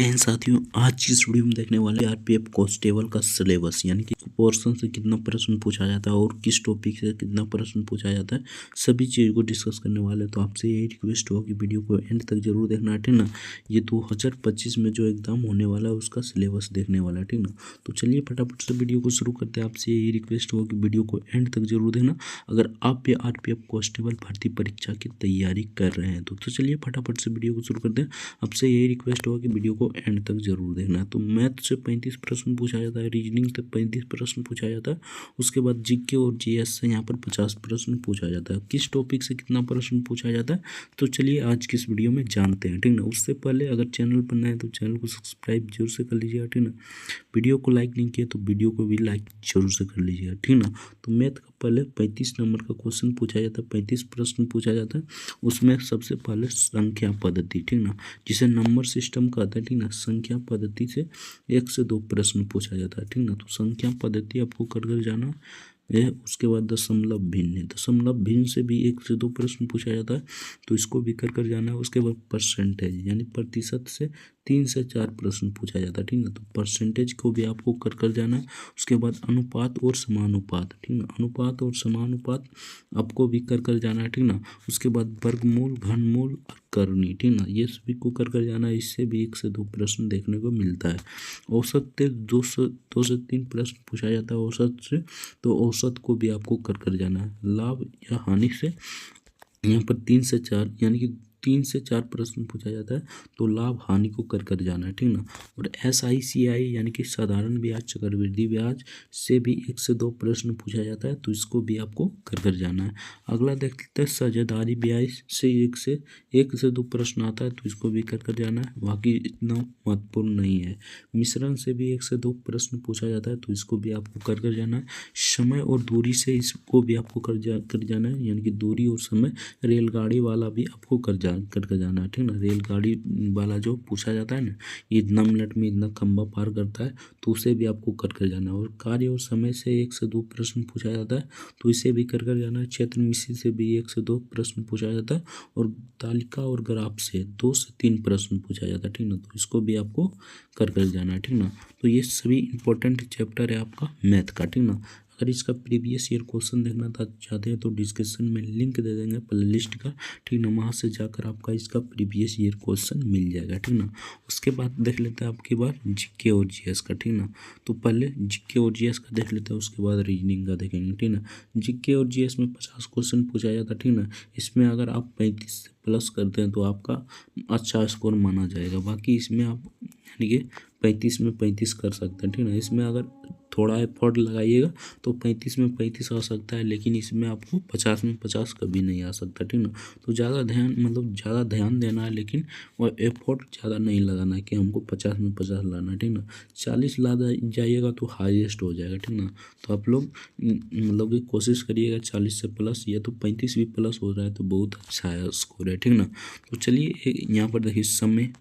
And साथियों, आज की इस वीडियो में देखने वाले आरपीएफ कांस्टेबल का सिलेबस यानी कि पोर्शन से कितना प्रश्न पूछा जाता है और किस टॉपिक से कितना प्रश्न पूछा जाता है, सभी चीज़ को डिस्कस करने वाले हैं। तो आपसे यही रिक्वेस्ट होगा कि वीडियो को एंड तक जरूर देखना है, ठीक ना। ये 2025 में जो एग्जाम होने वाला है उसका सिलेबस देखने वाला है, ठीक ना। तो चलिए फटाफट से वीडियो को शुरू करते हैं। आपसे यही रिक्वेस्ट होगा कि वीडियो को एंड तक जरूर देखना अगर आप ये आरपीएफ कांस्टेबल भर्ती परीक्षा की तैयारी कर रहे हैं। तो चलिए फटाफट से वीडियो को शुरू करते हैं। आपसे यही रिक्वेस्ट होगा कि वीडियो को एंड तक जरूर देखना है। तो मैथ से 35 प्रश्न पूछा जाता है, रीजनिंग से 35 प्रश्न पूछा जाता है, उसके बाद जीके और जीएस से यहाँ पर 50 प्रश्न पूछा जाता है। किस टॉपिक से कितना प्रश्न पूछा जाता है तो चलिए आज की इस वीडियो में जानते हैं, ठीक ना। उससे पहले अगर चैनल पर नए हैं तो चैनल को सब्सक्राइब जरूर से कर लीजिएगा, ठीक ना। वीडियो को लाइक नहीं किया तो वीडियो को भी लाइक जरूर से कर लीजिएगा, ठीक ना। तो मैथ का पहले 35 नंबर का क्वेश्चन पूछा जाता है, 35 प्रश्न पूछा जाता है। उसमें सबसे पहले संख्या पद्धति, ठीक ना, जिसे नंबर सिस्टम कहते हैं, ठीक ना। संख्या पद्धति से 1 से 2 प्रश्न पूछा जाता है, ठीक ना। तो संख्या पद्धति आपको कर कर जाना है। उसके बाद दशमलव भिन्न है, दशमलव भिन्न से भी 1 से 2 प्रश्न पूछा जाता है, तो इसको भी कर कर जाना है। उसके बाद परसेंटेज यानी प्रतिशत से 3 से 4 प्रश्न पूछा जाता है, ठीक ना। तो परसेंटेज को भी आपको कर कर जाना है। उसके बाद अनुपात और समानुपात, ठीक ना, अनुपात और समानुपात आपको भी कर कर जाना है, ठीक ना। उसके बाद वर्गमूल, घनमूल और करनी, ठीक ना, ये सभी को कर कर जाना है। इससे भी 1 से 2 प्रश्न देखने को मिलता है। औसत से 2 से 3 प्रश्न पूछा जाता है औसत से, तो औसत को भी आपको कर कर जाना है। लाभ या हानि से यहाँ पर 3 से 4 यानी कि 3 से 4 प्रश्न पूछा जाता है, तो लाभ हानि को कर कर जाना है, ठीक ना। और SICI यानी कि साधारण ब्याज चक्रवृद्धि ब्याज से भी 1 से 2 प्रश्न पूछा जाता है, तो इसको भी आपको कर कर जाना है। अगला देख लेते हैं साझेदारी ब्याज से 1 से 2 प्रश्न आता है, तो इसको भी कर कर जाना है। बाकी इतना महत्वपूर्ण नहीं है। मिश्रण से भी 1 से 2 प्रश्न पूछा जाता है, तो इसको भी आपको कर कर जाना है। समय और दूरी से इसको भी आपको कर जाना है, यानी कि दूरी और समय। रेलगाड़ी वाला भी आपको कर कर जाना है, ठीक ना। रेलगाड़ी वाला जो पूछा जाता है ना, ये इतना मिनट में इतना खंबा पार करता है, तो उसे भी आपको कर कर जाना है। और कार्य और समय से 1 से 2 प्रश्न पूछा जाता है, तो इसे भी कर कर जाना है। क्षेत्र मिश्र से भी 1 से 2 प्रश्न पूछा जाता है, और तालिका और ग्राफ से 2 से 3 प्रश्न पूछा जाता है, ठीक ना। तो इसको भी आपको कर कर जाना है, ठीक ना। तो ये सभी इंपॉर्टेंट चैप्टर है आपका मैथ का, ठीक ना। अगर इसका प्रीवियस ईयर क्वेश्चन देखना चाहते हैं तो डिस्क्रिप्शन में लिंक दे देंगे प्ले लिस्ट का, ठीक ना। वहाँ से जाकर आपका इसका प्रीवियस ईयर क्वेश्चन मिल जाएगा, ठीक ना। उसके बाद देख लेते हैं आपकी बार जीके और जीएस का, ठीक ना। तो पहले जीके और जीएस का देख लेते हैं, उसके बाद रीजनिंग का देखेंगे, ठीक ना। जीके और जीएस में 50 क्वेश्चन पूछा जाता है, ठीक ना। इसमें अगर आप 35 से प्लस करते हैं तो आपका अच्छा स्कोर माना जाएगा। बाकी इसमें आप यानी कि 35 में 35 कर सकते हैं, ठीक ना। इसमें अगर थोड़ा एफर्ट लगाइएगा तो 35 में 35 आ सकता है, लेकिन इसमें आपको 50 में 50 कभी नहीं आ सकता, ठीक ना। तो ज़्यादा ध्यान देना है, लेकिन और एफर्ट ज़्यादा नहीं लगाना है कि हमको 50 में 50 लाना है, ठीक ना। 40 ला जाइएगा तो हाईएस्ट हो जाएगा, ठीक ना। तो आप लोग मतलब कि कोशिश करिएगा 40 से प्लस, या तो 35 भी प्लस हो रहा है तो बहुत अच्छा है स्कोर है, ठीक ना। तो चलिए यहाँ पर देखिए समय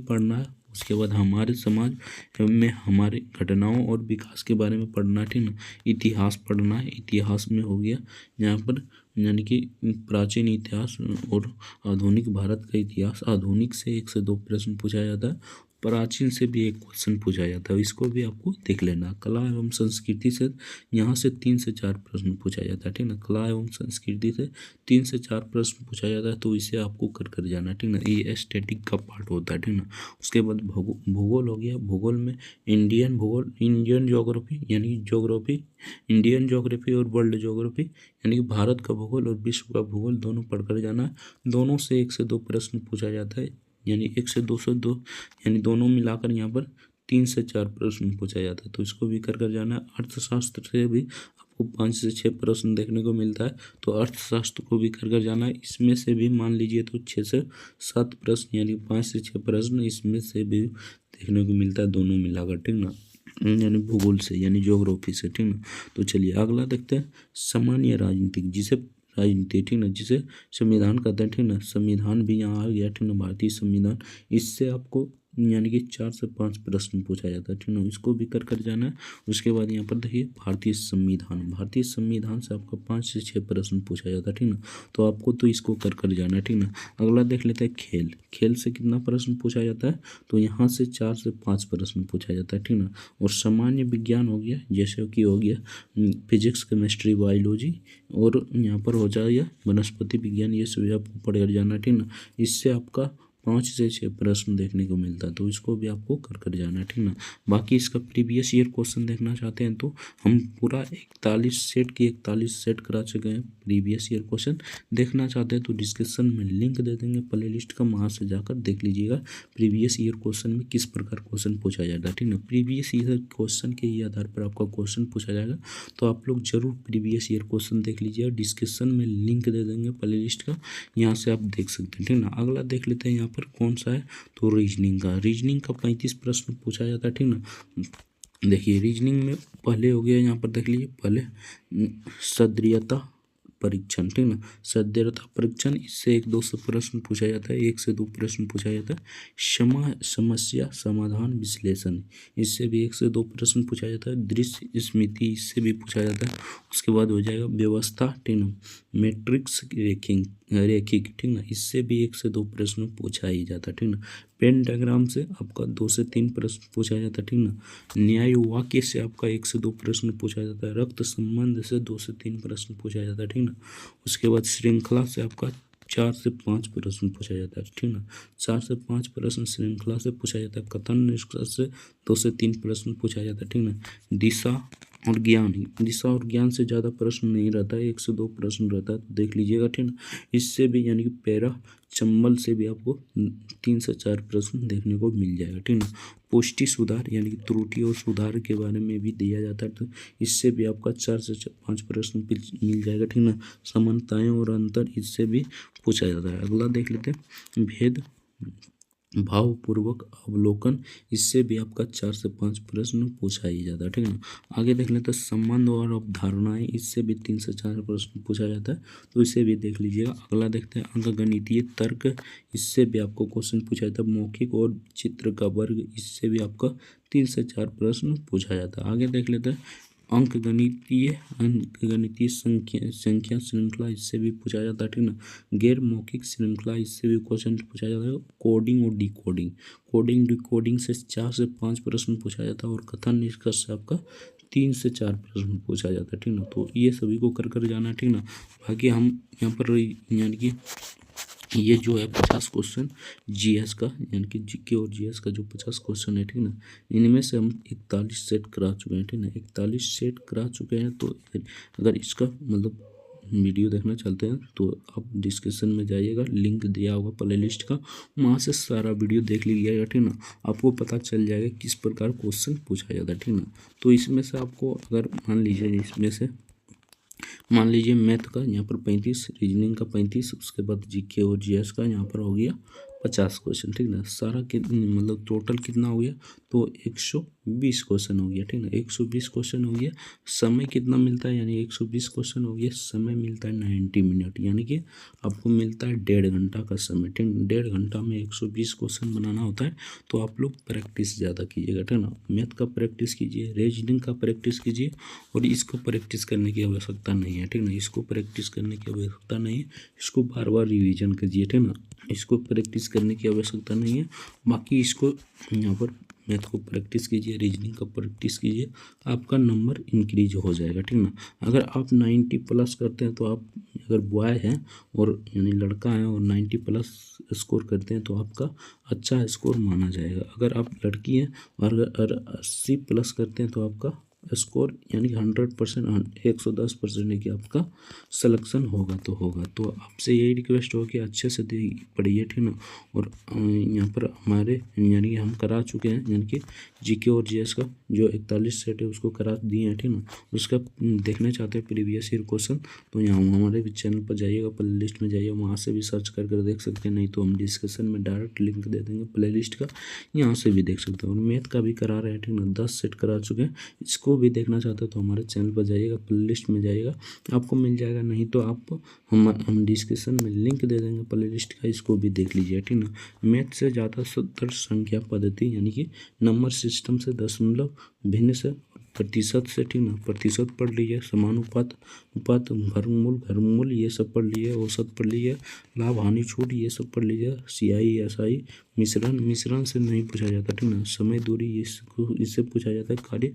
पढ़ना है। उसके बाद हमारे समाज में हमारे घटनाओं और विकास के बारे में पढ़ना है, ठीक ना। इतिहास पढ़ना है, इतिहास में हो गया यहाँ पर यानी कि प्राचीन इतिहास और आधुनिक भारत का इतिहास। आधुनिक से 1 से 2 प्रश्न पूछा जाता है, प्राचीन से भी 1 क्वेश्चन पूछा जाता है, इसको भी आपको देख लेना। कला एवं संस्कृति से यहाँ से 3 से 4 प्रश्न पूछा जाता है, ठीक ना। कला एवं संस्कृति से 3 से 4 प्रश्न पूछा जाता है, तो इसे आपको कर कर जाना, ठीक ना। ये स्टैटिक का पार्ट होता है, ठीक ना। उसके बाद भूगोल हो गया। भूगोल में इंडियन भूगोल, इंडियन ज्योग्राफी यानी ज्योग्राफी, इंडियन ज्योग्राफी और वर्ल्ड ज्योग्राफी यानी कि भारत का भूगोल और विश्व का भूगोल दोनों पढ़ कर जाना है। दोनों से 1 से 2 प्रश्न पूछा जाता है, यानी 1 से 2 यानी दोनों मिलाकर यहाँ पर 3 से 4 प्रश्न पूछा जाता है, तो इसको भी कर कर जाना है। अर्थशास्त्र से भी आपको 5 से 6 प्रश्न देखने को मिलता है, तो अर्थशास्त्र को भी कर कर जाना है। इसमें से भी मान लीजिए तो 6 से 7 प्रश्न यानी 5 से 6 प्रश्न इसमें से भी देखने को मिलता है, दोनों मिलाकर, ठीक ना, यानी भूगोल से यानी ज्योग्राफी से, ठीक ना। तो चलिए अगला देखते हैं सामान्य राजनीतिक, राजनीति, ठीक ना, जिसे संविधान कहते हैं, ठीक ना। संविधान भी यहाँ आ गया, ठीक ना, भारतीय संविधान। इससे आपको यानी कि 4 से 5 प्रश्न पूछा जाता है, ठीक ना, इसको भी कर जाना है। उसके बाद यहाँ पर देखिए भारतीय संविधान से आपका 5 से 6 प्रश्न पूछा जाता है, ठीक ना, तो आपको तो इसको कर जाना है, ठीक ना। अगला देख लेते हैं खेल से कितना प्रश्न पूछा जाता है, तो यहाँ से 4 से 5 प्रश्न पूछा जाता है, ठीक ना। और सामान्य विज्ञान हो गया, जैसे कि हो गया फिजिक्स, केमिस्ट्री, बायोलॉजी, और यहाँ पर हो जाएगा वनस्पति विज्ञान, ये सभी आपको पढ़ कर जाना है, ठीक ना। इससे आपका 5 से 6 प्रश्न देखने को मिलता है, तो इसको भी आपको कर जाना है, ठीक ना। बाकी इसका प्रीवियस ईयर क्वेश्चन देखना चाहते हैं तो हम पूरा 41 सेट करा चुके हैं प्रीवियस ईयर क्वेश्चन। देखना चाहते हैं तो डिस्क्रिप्शन में लिंक दे देंगे प्ले लिस्ट का, वहाँ से जाकर देख लीजिएगा प्रीवियस ईयर क्वेश्चन में किस प्रकार क्वेश्चन पूछा जाता है, ठीक ना। प्रीवियस ईयर क्वेश्चन के ही आधार पर आपका क्वेश्चन पूछा जाएगा, तो आप लोग जरूर प्रीवियस ईयर क्वेश्चन देख लीजिएगा। डिस्क्रिप्शन में लिंक दे देंगे प्ले लिस्ट का, यहाँ से आप देख सकते हैं, ठीक ना। अगला देख लेते हैं यहाँ पर कौन सा है, तो रीजनिंग का 35 प्रश्न पूछा जाता है, ठीक ना। देखिए रीजनिंग में पहले हो गया, यहाँ पर देख लीजिए पहले सदृयता परीक्षण, ठीक ना, सदृयता परीक्षण, इससे 1 से 2 प्रश्न पूछा जाता है, 1 से 2 प्रश्न पूछा जाता है। समस्या समाधान विश्लेषण, इससे भी 1 से 2 प्रश्न पूछा जाता है। दृश्य स्मृति, इससे भी पूछा जाता है। उसके बाद हो जाएगा व्यवस्था, ठीक ना, मैट्रिक्स रेखिक, ठीक ना, इससे भी 1 से 2 प्रश्न पूछा ही जाता है, ठीक ना। पेन डायग्राम से आपका 2 से 3 प्रश्न पूछा जाता है, ठीक ना। न्याय वाक्य से आपका 1 से 2 प्रश्न पूछा जाता है। रक्त संबंध से 2 से 3 प्रश्न पूछा जाता है, ठीक ना। उसके बाद श्रृंखला से आपका 4 से 5 प्रश्न पूछा जाता है, ठीक ना। 4 से 5 प्रश्न श्रृंखला से पूछा जाता है। कथन निष्कर्ष से 2 से 3 प्रश्न पूछा जाता है, ठीक ना। दिशा और ज्ञान से ज़्यादा प्रश्न नहीं रहता है, 1 से 2 प्रश्न रहता है, तो देख लीजिएगा, ठीक ना। इससे भी यानी कि पैरा चंबल से भी आपको 3 से 4 प्रश्न देखने को मिल जाएगा, ठीक ना। पुष्टि सुधार यानी कि त्रुटि और सुधार के बारे में भी दिया जाता है, तो इससे भी आपका 4 से 5 प्रश्न मिल जाएगा, ठीक ना। समानताएं और अंतर, इससे भी पूछा जाता है। अगला देख लेते हैं भेद भावपूर्वक अवलोकन, इससे भी आपका 4 से 5 प्रश्न पूछा ही जाता है, ठीक है। आगे देख लेते हैं संबंध और अवधारणाएं, इससे भी 3 से 4 प्रश्न पूछा जाता है, तो इसे भी देख लीजिएगा। अगला देखते हैं अंकगणितीय तर्क, इससे भी आपको क्वेश्चन पूछा जाता है। मौखिक और चित्र का वर्ग, इससे भी आपका 3 से 4 प्रश्न पूछा जाता है। आगे देख लेते हैं अंकगणितीय संख्या श्रृंखला, इससे भी पूछा जाता है, ठीक ना। गैर मौखिक श्रृंखला, इससे भी क्वेश्चन पूछा जाता है। कोडिंग और डिकोडिंग से 4 से 5 प्रश्न पूछा जाता है। और कथन निष्कर्ष से आपका 3 से 4 प्रश्न पूछा जाता है, ठीक ना। तो ये सभी को कर जाना है, ठीक ना। बाकी हम यहाँ पर यानी कि ये जो है 50 क्वेश्चन जीएस का, यानी कि जीके और जीएस का जो 50 क्वेश्चन है, ठीक ना, इनमें से हम 41 सेट करा चुके हैं, ठीक ना। 41 सेट करा चुके हैं, तो अगर इसका मतलब वीडियो देखना चाहते हैं तो आप डिस्क्रिप्शन में जाइएगा, लिंक दिया होगा प्ले लिस्ट का, वहाँ से सारा वीडियो देख लीजिएगा, ठीक ना। आपको पता चल जाएगा किस प्रकार क्वेश्चन पूछा जाता है, ठीक ना। तो इसमें से आपको अगर मान लीजिए मैथ का यहाँ पर 35, रीजनिंग का 35, उसके बाद जीके और जीएस का यहाँ पर हो गया 50 क्वेश्चन, ठीक ना। सारा मतलब टोटल कितना हो गया, तो 120 क्वेश्चन हो गया, ठीक ना। 120 क्वेश्चन हो गया। समय कितना मिलता है, यानी 120 क्वेश्चन हो गया, समय मिलता है 90 मिनट, यानी कि आपको मिलता है 1.5 घंटा का समय, ठीक ना। 1.5 घंटा में 120 क्वेश्चन बनाना होता है, तो आप लोग प्रैक्टिस ज़्यादा कीजिएगा, ठीक ना। मैथ का प्रैक्टिस कीजिए, रीजनिंग का प्रैक्टिस कीजिए, और इसको प्रैक्टिस करने की आवश्यकता नहीं है, ठीक ना। इसको प्रैक्टिस करने की आवश्यकता नहीं है, इसको बार बार रिवीजन कीजिए, ठीक ना। इसको प्रैक्टिस करने की आवश्यकता नहीं है। बाकी इसको यहाँ पर मैथ को प्रैक्टिस कीजिए, रीजनिंग का प्रैक्टिस कीजिए, आपका नंबर इंक्रीज हो जाएगा, ठीक ना। अगर आप 90 प्लस करते हैं, तो आप अगर बॉय हैं और यानी लड़का है और 90 प्लस स्कोर करते हैं, तो आपका अच्छा स्कोर माना जाएगा। अगर आप लड़की हैं और अगर 80 प्लस करते हैं, तो आपका स्कोर यानी 100%, 110% है कि आपका सिलेक्शन होगा तो होगा। तो आपसे यही रिक्वेस्ट हो कि अच्छे से पढ़िए, ठीक ना। और यहाँ पर हमारे यानी कि हम करा चुके हैं, यानी कि जीके और जीएस का जो 41 सेट है उसको करा दिए हैं, ठीक ना। उसका देखना चाहते हैं प्रीवियस ईयर क्वेश्चन, तो यहाँ हमारे भी चैनल पर जाइएगा, प्ले लिस्ट में जाइए, वहाँ से भी सर्च कर देख सकते हैं, नहीं तो हम डिस्क्रिप्शन में डायरेक्ट लिंक दे देंगे प्ले लिस्ट का, यहाँ से भी देख सकते हैं। और मैथ का भी करा रहे हैं, ठीक ना। 10 सेट करा चुके हैं, इसको वो भी देखना चाहते हो तो हमारे चैनल पर जाइएगा, प्ले लिस्ट में जाइएगा, आपको मिल जाएगा। नहीं तो आप हम डिस्क्रिप्शन में लिंक दे देंगे प्ले लिस्ट का, इसको भी देख लीजिए, ठीक ना। मैथ से ज़्यादातर संख्या पद्धति यानी कि नंबर सिस्टम से दशमलव भिन्न से प्रतिशत से, ठीक ना, प्रतिशत पढ़ लीजिए, समानुपात, अनुपात, घर्ममूल ये सब पढ़ लीजिए, औसत पढ़ लीजिए, लाभ हानि छूट ये सब पढ़ लीजिए, सियाई एसआई, मिश्रण से नहीं पूछा जाता, ठीक ना। समय दूरी इससे पूछा जाता है,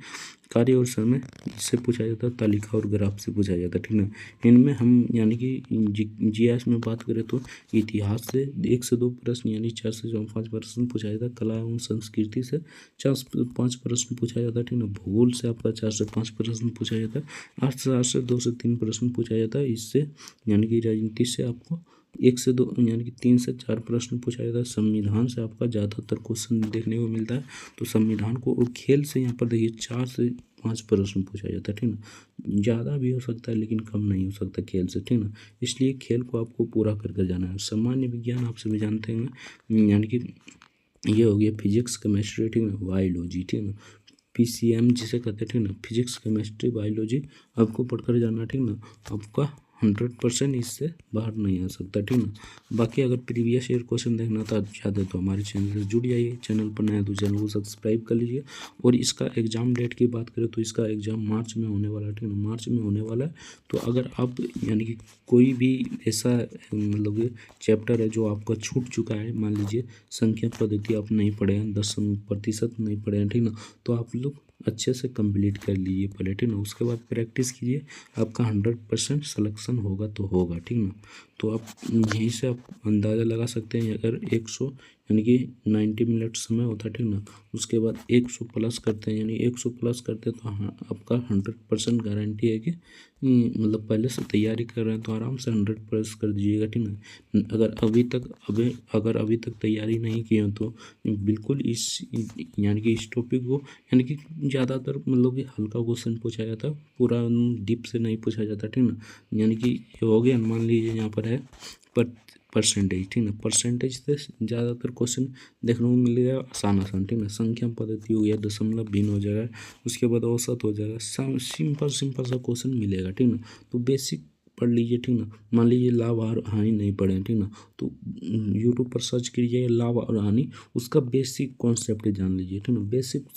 कार्य और समय इससे पूछा जाता है, तालिका और ग्राफ से पूछा जाता है, ठीक ना। इनमें हम यानी कि जीएस में बात करें तो इतिहास से 1 से 2 प्रश्न यानी 4 से 5 प्रश्न पूछा जाता है, कला एवं संस्कृति से 4 से 5 प्रश्न पूछा जाता है, ठीक ना। भूगोल से आपका 4 से 5 प्रश्न पूछा जाता है, अर्थशास्त्र से 2 से 3 प्रश्न पूछा जाता है, इससे यानी कि राजनीति से आपको 1 से 2 यानी कि 3 से 4 प्रश्न पूछा जाता है, संविधान से आपका ज़्यादातर क्वेश्चन देखने को मिलता है, तो संविधान को, और खेल से यहाँ पर देखिए 4 से 5 प्रश्न पूछा जाता है, ठीक ना। ज़्यादा भी हो सकता है लेकिन कम नहीं हो सकता खेल से, ठीक ना। इसलिए खेल को आपको पूरा करके जाना है। सामान्य विज्ञान आप सभी जानते हैं, यानी कि ये हो गया फिजिक्स केमिस्ट्री, ठीक ना, बायोलॉजी, ठीक ना, पीसीएम जिसे कहते हैं, ठीक ना, फिजिक्स केमिस्ट्री बायोलॉजी आपको पढ़कर जाना, ठीक ना। आपका 100% इससे बाहर नहीं आ सकता, ठीक ना। बाकी अगर प्रीवियस ईयर क्वेश्चन देखना था चाहते तो हमारे चैनल से जुड़ जाइए, चैनल पर नया तो चैनल को सब्सक्राइब कर लीजिए। और इसका एग्ज़ाम डेट की बात करें तो इसका एग्ज़ाम मार्च में होने वाला है, ठीक ना, मार्च में होने वाला है। तो अगर आप यानी कि कोई भी ऐसा मतलब चैप्टर है जो आपका छूट चुका है, मान लीजिए संख्या पद्धति आप नहीं पढ़े हैं, 10% नहीं पढ़े हैं, ठीक ना, तो आप लोग अच्छे से कंप्लीट कर लीजिए पहले, ठीक ना। उसके बाद प्रैक्टिस कीजिए, आपका 100% सिलेक्शन होगा तो होगा, ठीक ना। तो आप यहीं से आप अंदाज़ा लगा सकते हैं, अगर 100 यानी कि 90 मिनट समय होता है, ठीक ना, उसके बाद 100 प्लस करते हैं, यानी 100 प्लस करते हैं तो हाँ आपका 100% गारंटी है कि मतलब पहले से तैयारी कर रहे हैं तो आराम से 100 प्लस कर दीजिएगा, ठीक ना। अगर अभी तक तैयारी नहीं की हो तो बिल्कुल इस यानी कि इस टॉपिक को यानी कि ज़्यादातर मतलब कि हल्का क्वेश्चन पूछा जाता है, पूरा डीप से नहीं पूछा जाता, ठीक ना। यानी कि ये हो गया, मान लीजिए यहाँ पर है परसेंटेज, ठीक ना, परसेंटेज से ज़्यादातर क्वेश्चन देखने को मिलेगा आसान, ठीक ना। संख्या पद्धति हो गया, दशमलव भिन्न हो जाएगा, उसके बाद औसत हो जाएगा, सिंपल सा क्वेश्चन मिलेगा, ठीक ना। तो बेसिक पढ़ लीजिए, ठीक ना। मान लीजिए लाभ और हानि नहीं पढ़े हैं, ठीक ना, तो यूट्यूब पर सर्च कीजिए लाभ और हानि, उसका बेसिक कॉन्सेप्ट जान लीजिए, ठीक ना। बेसिक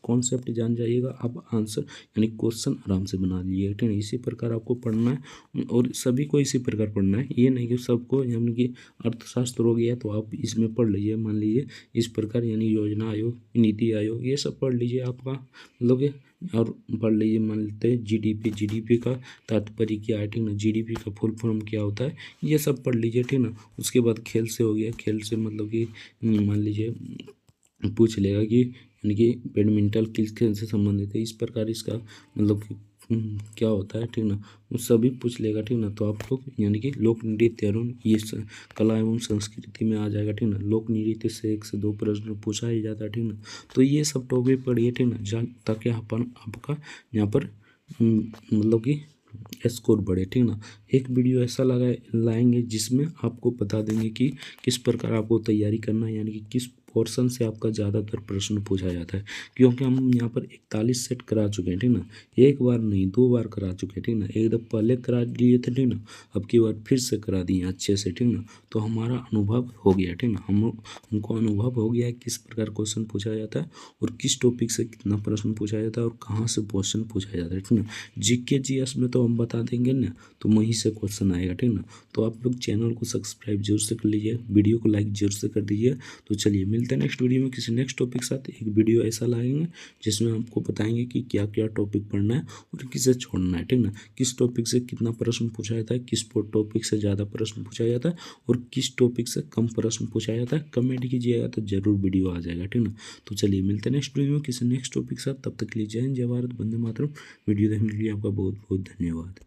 कॉन्सेप्ट जान जाइएगा, आप आंसर यानी क्वेश्चन आराम से बना लीजिए, ठीक है। इसी प्रकार आपको पढ़ना है और सभी को इसी प्रकार पढ़ना है, ये नहीं कि सबको यानी कि अर्थशास्त्र हो गया तो आप इसमें पढ़ लीजिए, मान लीजिए इस प्रकार यानी योजना आयोग, नीति आयोग, ये सब पढ़ लीजिए आपका मतलब और पढ़ लीजिए, मान लेते हैं जीडीपी का तात्पर्य क्या है, ठीक ना, जीडीपी का फुल फॉर्म क्या होता है, ये सब पढ़ लीजिए, ठीक ना। उसके बाद खेल से हो गया, खेल से मतलब कि मान लीजिए पूछ लेगा कि यानी कि बैडमिंटन किस खेल से संबंधित है, इस प्रकार इसका मतलब कि क्या होता है, ठीक ना, वो सभी पूछ लेगा, ठीक ना। तो आप लोग यानी कि लोक नृत्य एवं ये कला एवं संस्कृति में आ जाएगा, ठीक ना। लोक नृत्य से 1 से 2 प्रश्न पूछा ही जाता है, ठीक ना। तो ये सब टॉपिक पढ़िए, ठीक ना, ताकि आपका यहाँ पर मतलब कि स्कोर बढ़े, ठीक ना। एक वीडियो ऐसा लाएंगे जिसमें आपको बता देंगे कि किस प्रकार आपको तैयारी करना है, यानी कि किस पोर्शन से आपका ज़्यादातर प्रश्न पूछा जाता है, क्योंकि हम यहाँ पर 41 सेट करा चुके हैं, ठीक ना। एक बार नहीं 2 बार करा चुके हैं, ठीक ना। एक दम पहले करा दिए थे, ठीक ना, अब की बार फिर से करा दिए अच्छे से, ठीक ना। तो हमारा अनुभव हो गया, ठीक ना, हमको अनुभव हो गया है किस प्रकार क्वेश्चन पूछा जाता है और किस टॉपिक से कितना प्रश्न पूछा जाता है और कहाँ से क्वेश्चन पूछा जाता है, ठीक ना। जीके जीएस में तो हम बता देंगे ना, तो वहीं से क्वेश्चन आएगा, ठीक ना। तो आप लोग चैनल को सब्सक्राइब जरूर से कर लीजिए, वीडियो को लाइक जरूर से कर दीजिए। तो चलिए मिलते हैं नेक्स्ट वीडियो में किसी नेक्स्ट टॉपिक के साथ। एक वीडियो ऐसा लाएंगे जिसमें आपको बताएंगे कि क्या क्या टॉपिक पढ़ना है और किसे छोड़ना है, ठीक ना। किस टॉपिक से कितना प्रश्न पूछा जाता है, किस टॉपिक से ज़्यादा प्रश्न पूछा जाता है और किस टॉपिक से कम प्रश्न पूछा जाता है। कमेंट कीजिएगा तो जरूर वीडियो आ जाएगा, ठीक ना। तो चलिए मिलते हैं नेक्स्ट वीडियो में किसी नेक्स्ट टॉपिक के साथ। तब तक के लिए जय हिंद, जय भारत, वंदे मातरम। वीडियो देखने के लिए आपका बहुत बहुत धन्यवाद।